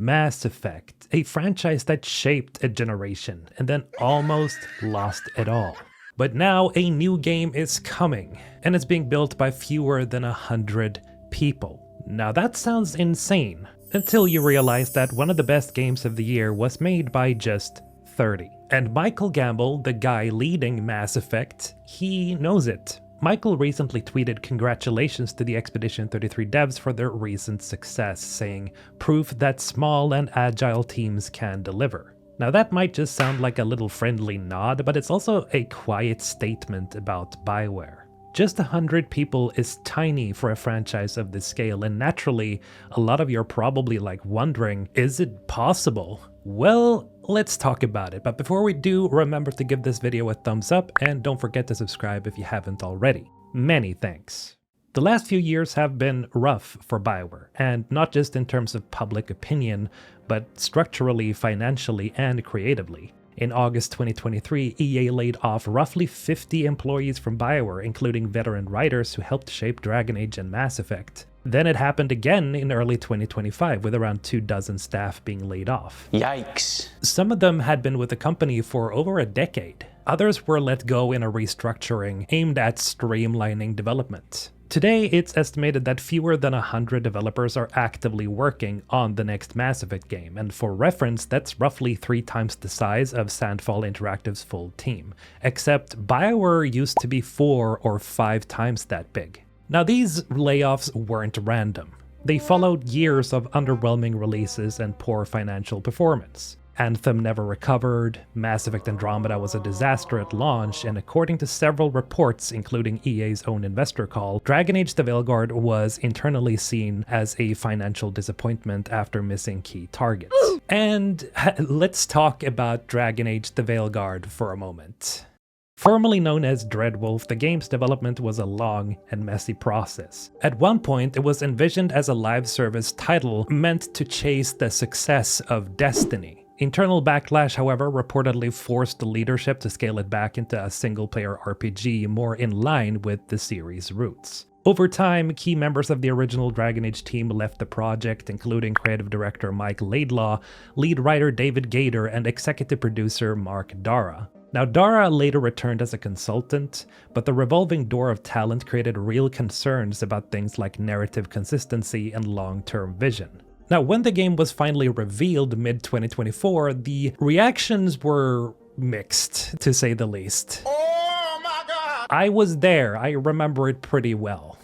Mass Effect, a franchise that shaped a generation and then almost lost it all. But now a new game is coming, and it's being built by fewer than 100 people. Now that sounds insane, until you realize that one of the best games of the year was made by just 30. And Michael Gamble, the guy leading Mass Effect, he knows it. Michael recently tweeted congratulations to the Expedition 33 devs for their recent success, saying, "Proof that small and agile teams can deliver." Now that might just sound like a little friendly nod, but it's also a quiet statement about Bioware. Just 100 people is tiny for a franchise of this scale, and naturally, a lot of you are probably like wondering, is it possible? Well, let's talk about it, but before we do, remember to give this video a thumbs up and don't forget to subscribe if you haven't already. Many thanks. The last few years have been rough for Bioware, and not just in terms of public opinion, but structurally, financially, and creatively. In August 2023, EA laid off roughly 50 employees from Bioware, including veteran writers who helped shape Dragon Age and Mass Effect. Then it happened again in early 2025, with around 24 staff being laid off. Yikes. Some of them had been with the company for over a decade. Others were let go in a restructuring aimed at streamlining development. Today, it's estimated that fewer than 100 developers are actively working on the next Mass Effect game, and for reference, that's roughly 3 times the size of Sandfall Interactive's full team. Except Bioware used to be 4 or 5 times that big. Now these layoffs weren't random. They followed years of underwhelming releases and poor financial performance. Anthem never recovered, Mass Effect Andromeda was a disaster at launch, and according to several reports, including EA's own investor call, Dragon Age The Veilguard was internally seen as a financial disappointment after missing key targets. And let's talk about Dragon Age The Veilguard for a moment. Formerly known as Dreadwolf, the game's development was a long and messy process. At one point, it was envisioned as a live service title meant to chase the success of Destiny. Internal backlash, however, reportedly forced the leadership to scale it back into a single-player RPG more in line with the series' roots. Over time, key members of the original Dragon Age team left the project, including creative director Mike Laidlaw, lead writer David Gator, and executive producer Mark Dara. Now, Dara later returned as a consultant, but the revolving door of talent created real concerns about things like narrative consistency and long-term vision. Now, when the game was finally revealed mid-2024, the reactions were mixed, to say the least. Oh my god! I was there, I remember it pretty well.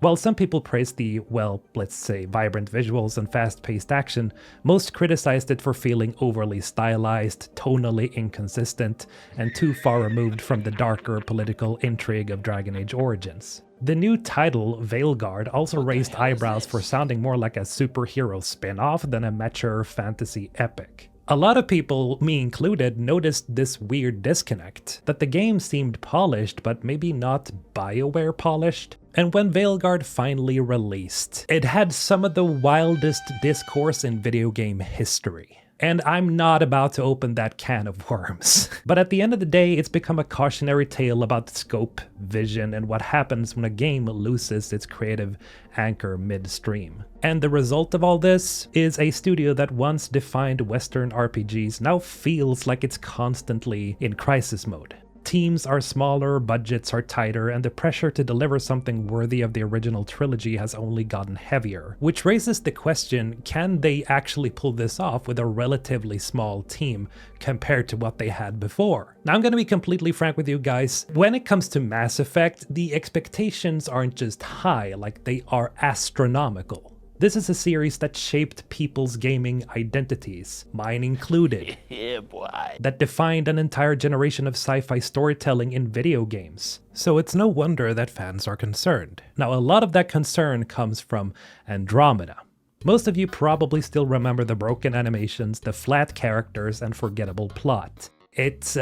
While some people praised the, well, let's say, vibrant visuals and fast-paced action, most criticized it for feeling overly stylized, tonally inconsistent, and too far removed from the darker political intrigue of Dragon Age Origins. The new title, Veilguard, also raised eyebrows for sounding more like a superhero spin-off than a mature fantasy epic. A lot of people, me included, noticed this weird disconnect, that the game seemed polished but maybe not Bioware polished. And when Veilguard finally released, it had some of the wildest discourse in video game history. And I'm not about to open that can of worms. But at the end of the day, it's become a cautionary tale about scope, vision, and what happens when a game loses its creative anchor midstream. And the result of all this is a studio that once defined Western RPGs now feels like it's constantly in crisis mode. Teams are smaller, budgets are tighter, and the pressure to deliver something worthy of the original trilogy has only gotten heavier. Which raises the question, can they actually pull this off with a relatively small team compared to what they had before? Now I'm gonna be completely frank with you guys, when it comes to Mass Effect, the expectations aren't just high, like they are astronomical. This is a series that shaped people's gaming identities, mine included, yeah, boy, that defined an entire generation of sci-fi storytelling in video games. So it's no wonder that fans are concerned. Now, a lot of that concern comes from Andromeda. Most of you probably still remember the broken animations, the flat characters, and forgettable plot. It,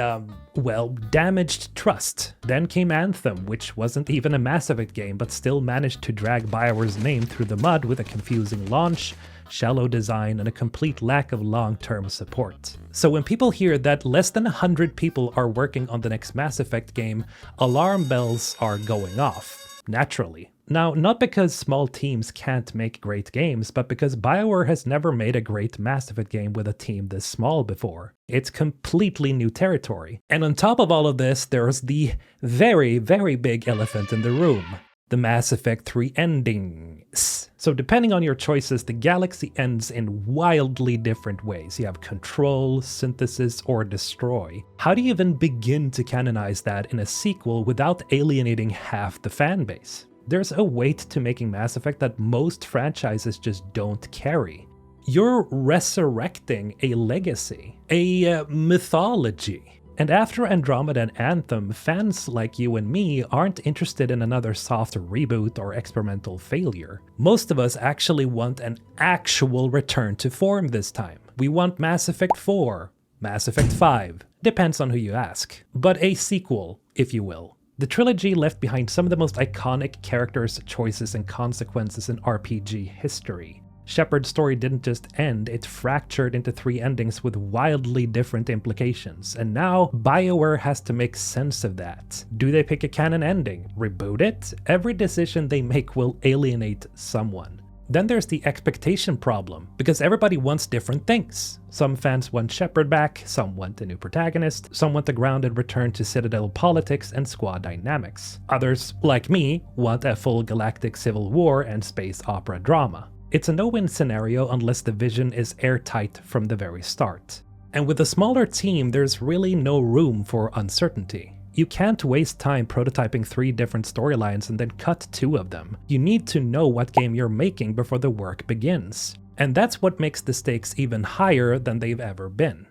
well, damaged trust. Then came Anthem, which wasn't even a Mass Effect game, but still managed to drag Bioware's name through the mud with a confusing launch, shallow design, and a complete lack of long-term support. So when people hear that less than 100 people are working on the next Mass Effect game, alarm bells are going off. Naturally. Now, not because small teams can't make great games, but because Bioware has never made a great Mass Effect game with a team this small before. It's completely new territory. And on top of all of this, there's the very, very big elephant in the room. The Mass Effect 3 endings. So depending on your choices, the galaxy ends in wildly different ways. You have control, synthesis, or destroy. How do you even begin to canonize that in a sequel without alienating half the fan base? There's a weight to making Mass Effect that most franchises just don't carry. You're resurrecting a legacy, a mythology. And after Andromeda and Anthem, fans like you and me aren't interested in another soft reboot or experimental failure. Most of us actually want an actual return to form this time. We want Mass Effect 4, Mass Effect 5, depends on who you ask, but a sequel, if you will. The trilogy left behind some of the most iconic characters, choices, and consequences in RPG history. Shepard's story didn't just end, it fractured into 3 endings with wildly different implications, and now Bioware has to make sense of that. Do they pick a canon ending? Reboot it? Every decision they make will alienate someone. Then there's the expectation problem, because everybody wants different things. Some fans want Shepard back, some want a new protagonist, some want a grounded return to Citadel politics and squad dynamics. Others, like me, want a full galactic civil war and space opera drama. It's a no-win scenario unless the vision is airtight from the very start. And with a smaller team, there's really no room for uncertainty. You can't waste time prototyping 3 different storylines and then cut 2 of them. You need to know what game you're making before the work begins. And that's what makes the stakes even higher than they've ever been.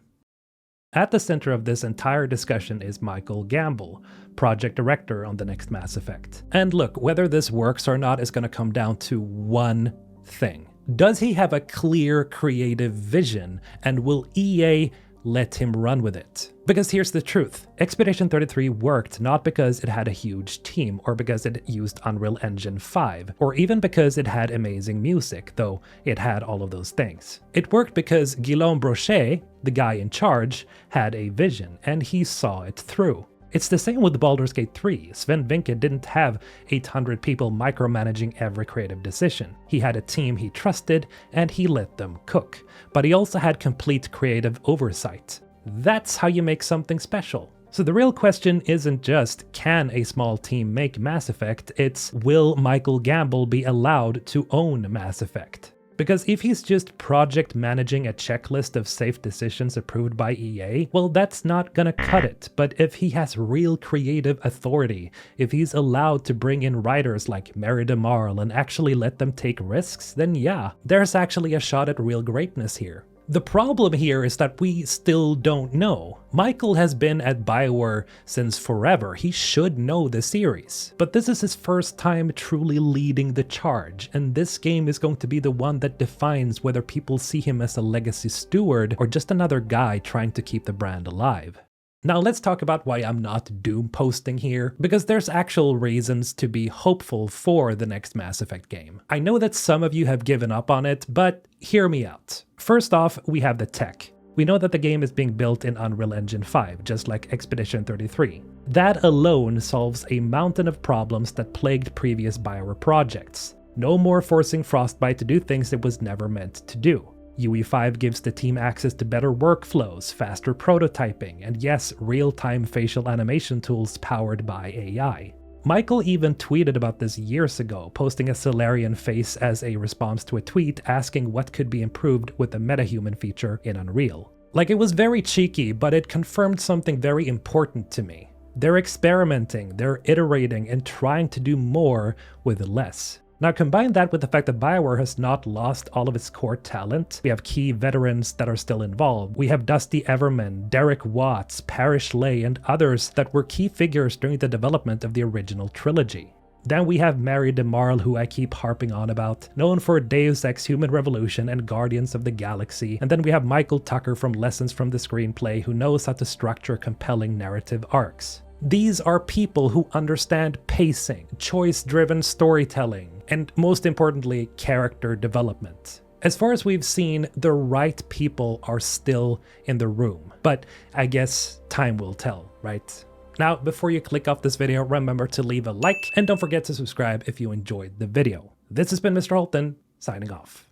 At the center of this entire discussion is Michael Gamble, project director on the next Mass Effect. And look, whether this works or not is going to come down to one thing. Does he have a clear creative vision, and will EA let him run with it? Because here's the truth, Expedition 33 worked not because it had a huge team, or because it used Unreal Engine 5, or even because it had amazing music, though it had all of those things. It worked because Guillaume Brochet, the guy in charge, had a vision, and he saw it through. It's the same with Baldur's Gate 3. Sven Vincke didn't have 800 people micromanaging every creative decision. He had a team he trusted, and he let them cook. But he also had complete creative oversight. That's how you make something special. So the real question isn't just, can a small team make Mass Effect? It's, will Michael Gamble be allowed to own Mass Effect? Because if he's just project managing a checklist of safe decisions approved by EA, well, that's not gonna cut it. But if he has real creative authority, if he's allowed to bring in writers like Mary DeMarle and actually let them take risks, then yeah, there's actually a shot at real greatness here. The problem here is that we still don't know. Michael has been at Bioware since forever, he should know the series. But this is his first time truly leading the charge, and this game is going to be the one that defines whether people see him as a legacy steward or just another guy trying to keep the brand alive. Now let's talk about why I'm not doom posting here, because there's actual reasons to be hopeful for the next Mass Effect game. I know that some of you have given up on it, but hear me out. First off, we have the tech. We know that the game is being built in Unreal Engine 5, just like Expedition 33. That alone solves a mountain of problems that plagued previous Bioware projects. No more forcing Frostbite to do things it was never meant to do. UE5 gives the team access to better workflows, faster prototyping, and yes, real-time facial animation tools powered by AI. Michael even tweeted about this years ago, posting a Solarian face as a response to a tweet asking what could be improved with the metahuman feature in Unreal. Like, it was very cheeky, but it confirmed something very important to me. They're experimenting, they're iterating, and trying to do more with less. Now combine that with the fact that Bioware has not lost all of its core talent. We have key veterans that are still involved. We have Dusty Everman, Derek Watts, Parrish Lay, and others that were key figures during the development of the original trilogy. Then we have Mary DeMarle, who I keep harping on about, known for Deus Ex Human Revolution and Guardians of the Galaxy. And then we have Michael Tucker from Lessons from the Screenplay, who knows how to structure compelling narrative arcs. These are people who understand pacing, choice-driven storytelling, and most importantly, character development. As far as we've seen, the right people are still in the room, but I guess time will tell, right? Now, before you click off this video, remember to leave a like and don't forget to subscribe if you enjoyed the video. This has been Mr. Holton, signing off.